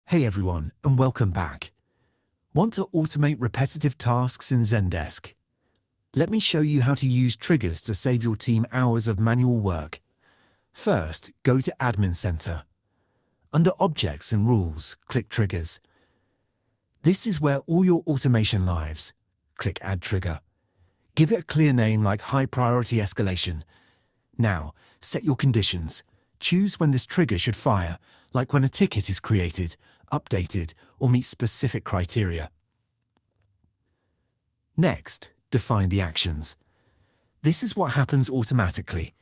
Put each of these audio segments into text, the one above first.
Hey everyone, and welcome back. Want to automate repetitive tasks in Zendesk? Let me show you how to use triggers to save your team hours of manual work. First, go to Admin Center. Under Objects and Rules, click Triggers. This is where all your automation lives. Click Add Trigger. Give it a clear name like High Priority Escalation. Now, set your conditions. Choose when this trigger should fire, like when a ticket is created, updated, or meets specific criteria. Next, define the actions. This is what happens automatically.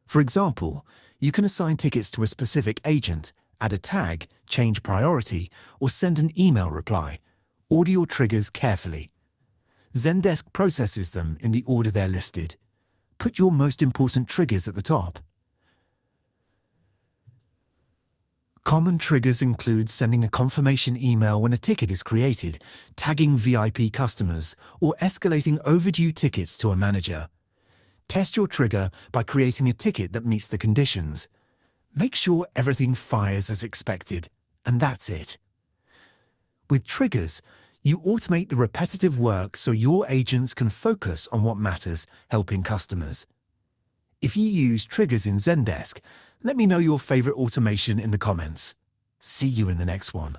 For example, you can assign tickets to a specific agent, add a tag, change priority, or send an email reply. Order your triggers carefully. Zendesk processes them in the order they're listed. Put your most important triggers at the top. Common triggers include sending a confirmation email when a ticket is created, tagging VIP customers, or escalating overdue tickets to a manager. Test your trigger by creating a ticket that meets the conditions. Make sure everything fires as expected, and that's it. With triggers, you automate the repetitive work so your agents can focus on what matters, helping customers. If you use triggers in Zendesk, let me know your favorite automation in the comments. See you in the next one.